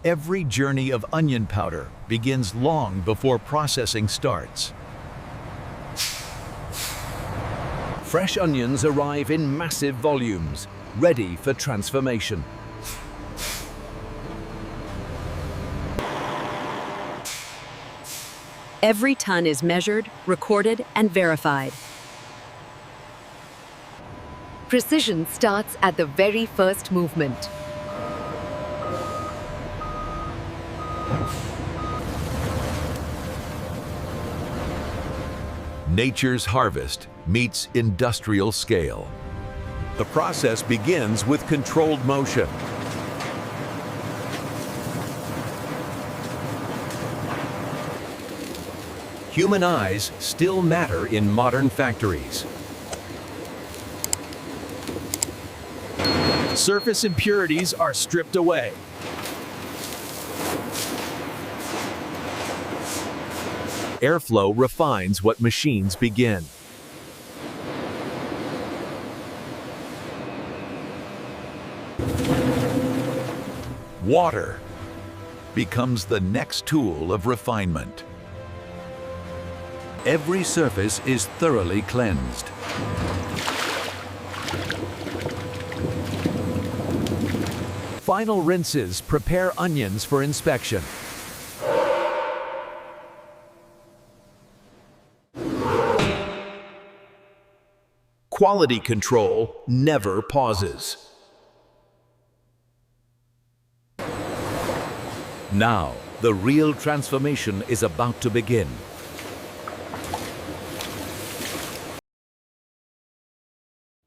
Every journey of onion powder begins long before processing starts. Fresh onions arrive in massive volumes, ready for transformation. Every ton is measured, recorded, and verified. Precision starts at the very first movement. Nature's harvest meets industrial scale. The process begins with controlled motion. Human eyes still matter in modern factories. Surface impurities are stripped away. Airflow refines what machines begin. Water becomes the next tool of refinement. Every surface is thoroughly cleansed. Final rinses prepare onions for inspection. Quality control never pauses. Now, the real transformation is about to begin.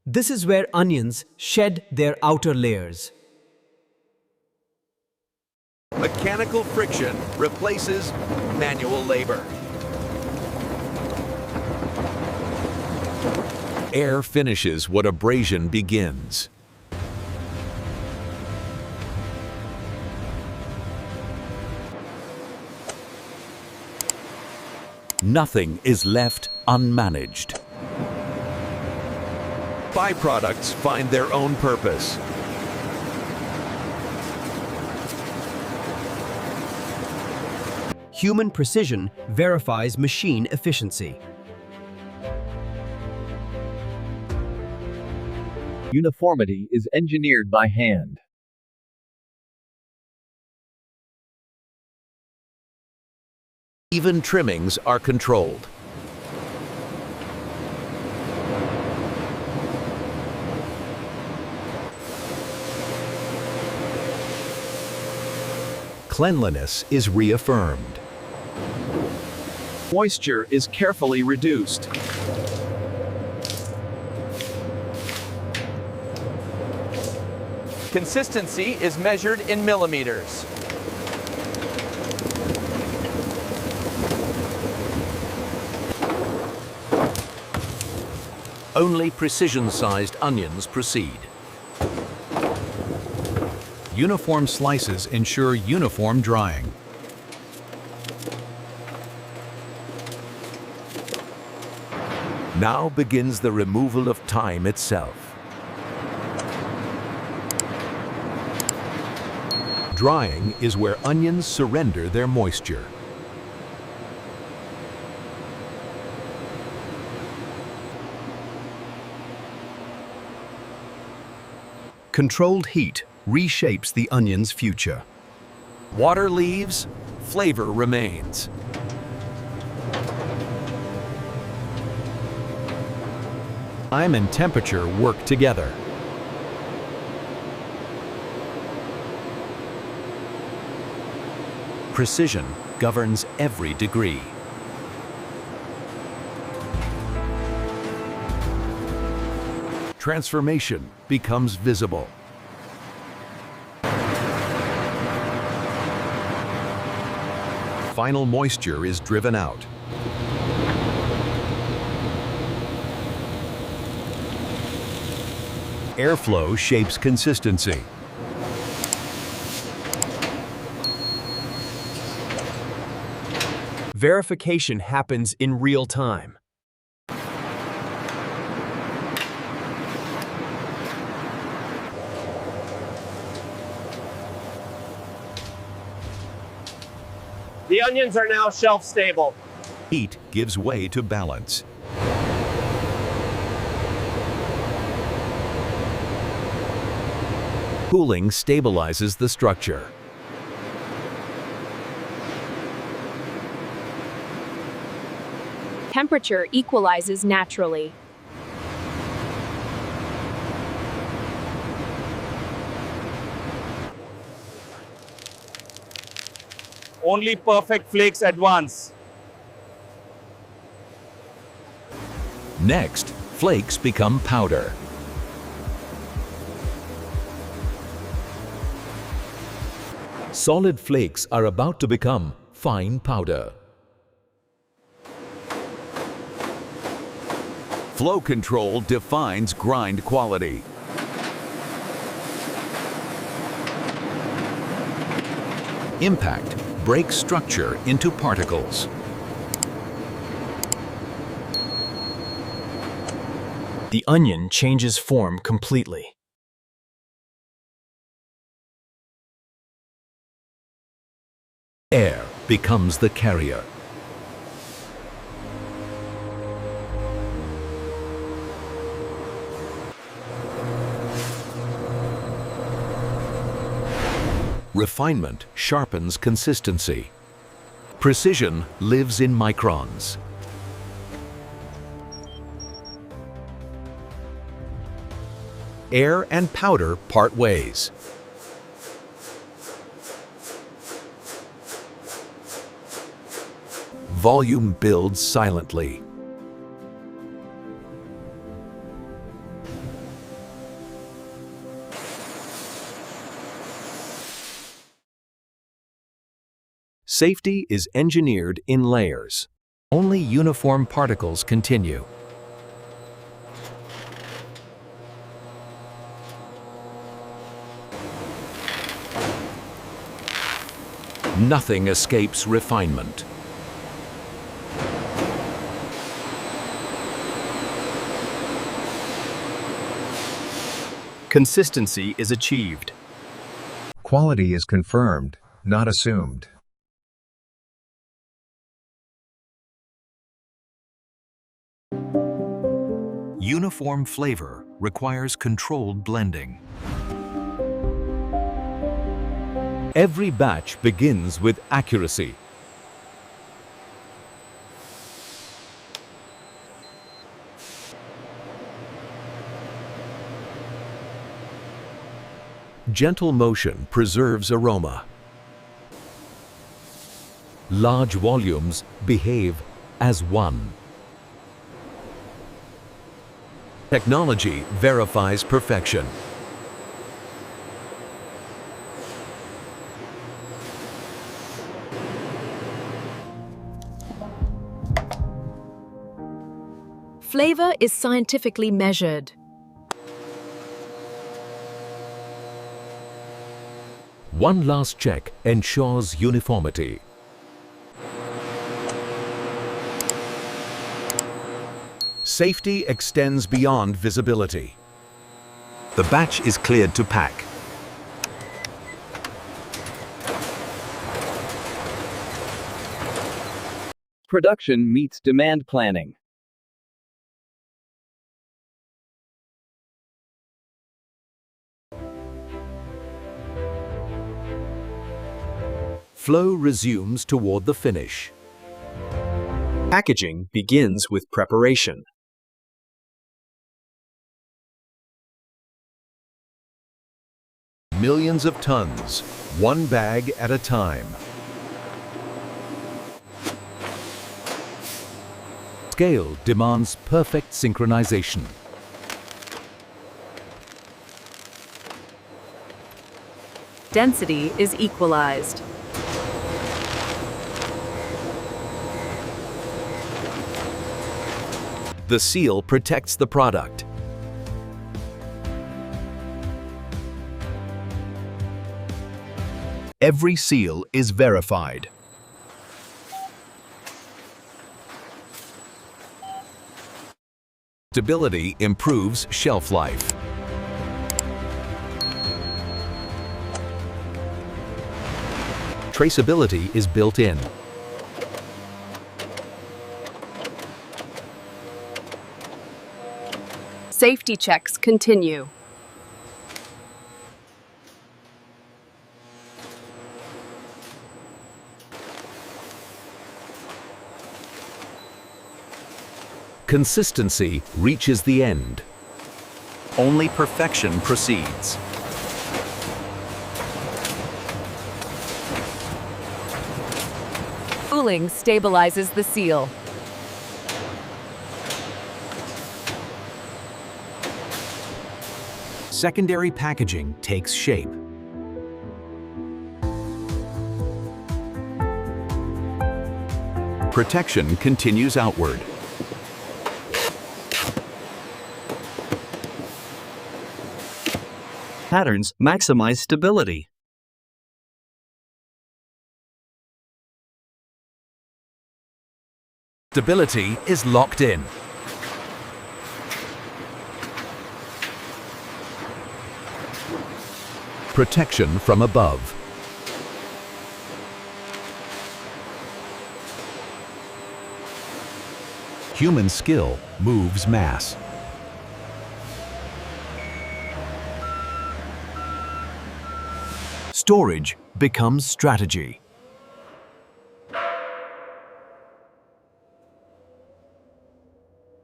This is where onions shed their outer layers. Mechanical friction replaces manual labor. Air finishes what abrasion begins. Nothing is left unmanaged. Byproducts find their own purpose. Human precision verifies machine efficiency. Uniformity is engineered by hand. Even trimmings are controlled. Cleanliness is reaffirmed. Moisture is carefully reduced. Consistency is measured in millimeters. Only precision-sized onions proceed. Uniform slices ensure uniform drying. Now begins the removal of time itself. Drying is where onions surrender their moisture. Controlled heat reshapes the onion's future. Water leaves, flavor remains. Time and temperature work together. Precision governs every degree. Transformation becomes visible. Final moisture is driven out. Airflow shapes consistency. Verification happens in real time. The onions are now shelf stable. Heat gives way to balance. Cooling stabilizes the structure. Temperature equalizes naturally. Only perfect flakes advance. Next, flakes become powder. Solid flakes are about to become fine powder. Flow control defines grind quality. Impact breaks structure into particles. The onion changes form completely. Air becomes the carrier. Refinement sharpens consistency. Precision lives in microns. Air and powder part ways. Volume builds silently. Safety is engineered in layers. Only uniform particles continue. Nothing escapes refinement. Consistency is achieved. Quality is confirmed, not assumed. Uniform flavor requires controlled blending. Every batch begins with accuracy. Gentle motion preserves aroma. Large volumes behave as one. Technology verifies perfection. Flavor is scientifically measured. One last check ensures uniformity. Safety extends beyond visibility. The batch is cleared to pack. Production meets demand planning. Flow resumes toward the finish. Packaging begins with preparation. Millions of tons, one bag at a time. Scale demands perfect synchronization. Density is equalized. The seal protects the product. Every seal is verified. Stability improves shelf life. Traceability is built in. Safety checks continue. Consistency reaches the end. Only perfection proceeds. Cooling stabilizes the seal. Secondary packaging takes shape. Protection continues outward. Patterns maximize stability. Stability is locked in. Protection from above. Human skill moves mass. Storage becomes strategy.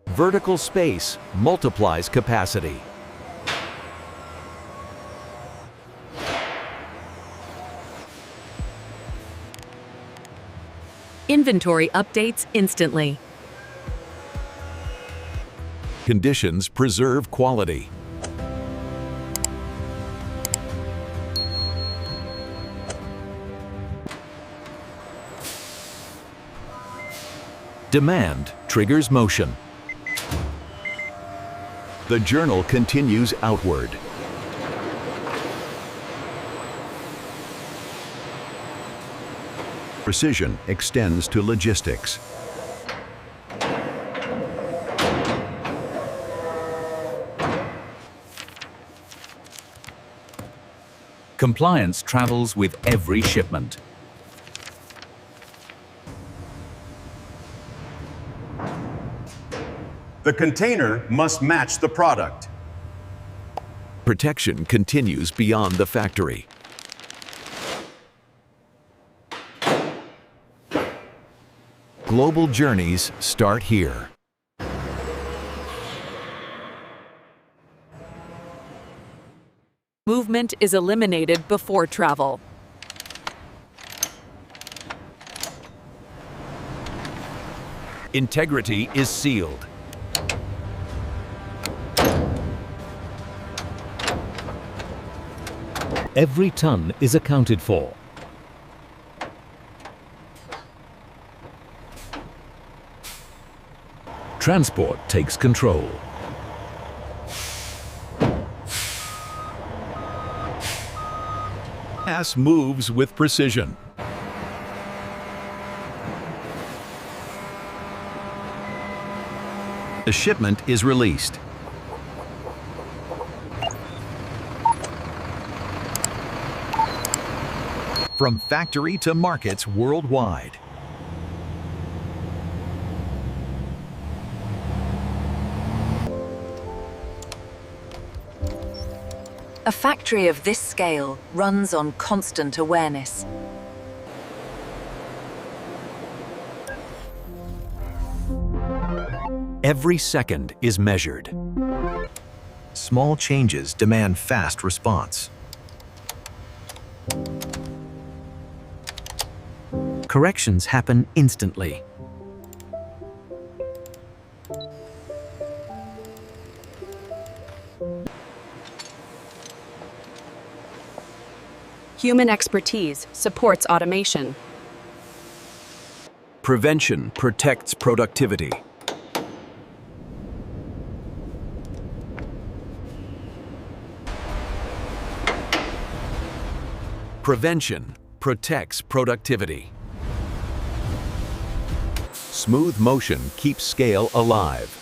Vertical space multiplies capacity. Inventory updates instantly. Conditions preserve quality. Demand triggers motion. The journal continues outward. Precision extends to logistics. Compliance travels with every shipment. The container must match the product. Protection continues beyond the factory. Global journeys start here. Movement is eliminated before travel. Integrity is sealed. Every ton is accounted for. Transport takes control. Mass moves with precision. The shipment is released. From factory to markets worldwide. A factory of this scale runs on constant awareness. Every second is measured. Small changes demand fast response. Corrections happen instantly. Human expertise supports automation. Prevention protects productivity. Prevention protects productivity. Smooth motion keeps scale alive.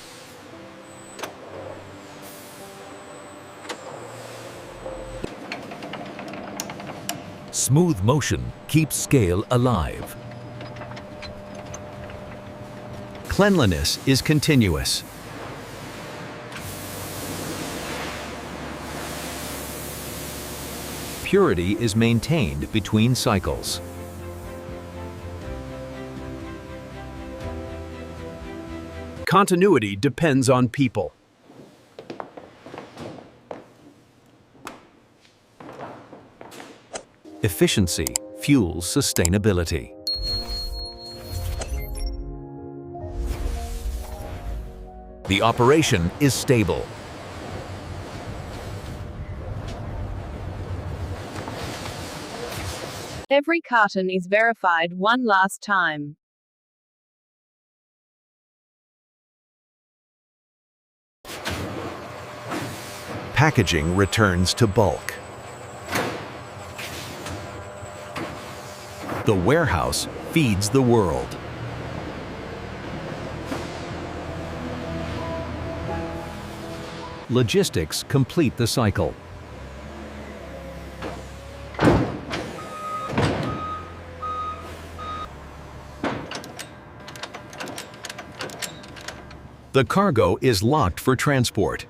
Smooth motion keeps keeps scale alive. Cleanliness is continuous. Purity is maintained between cycles. Continuity depends on people. Efficiency fuels sustainability. The operation is stable. Every carton is verified one last time. Packaging returns to bulk. The warehouse feeds the world. Logistics complete the cycle. The cargo is locked for transport.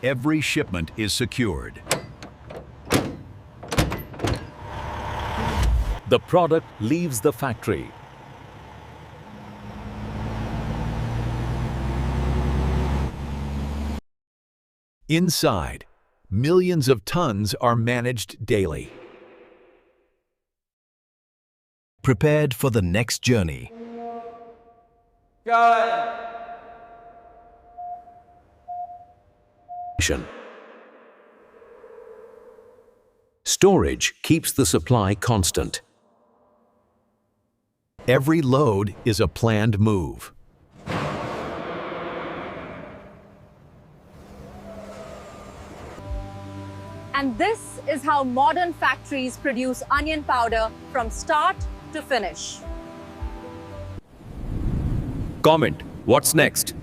Every shipment is secured. The product leaves the factory. Inside, millions of tons are managed daily. Prepared for the next journey. Storage keeps the supply constant. Every load is a planned move. And this is how modern factories produce onion powder from start to finish. Comment, what's next?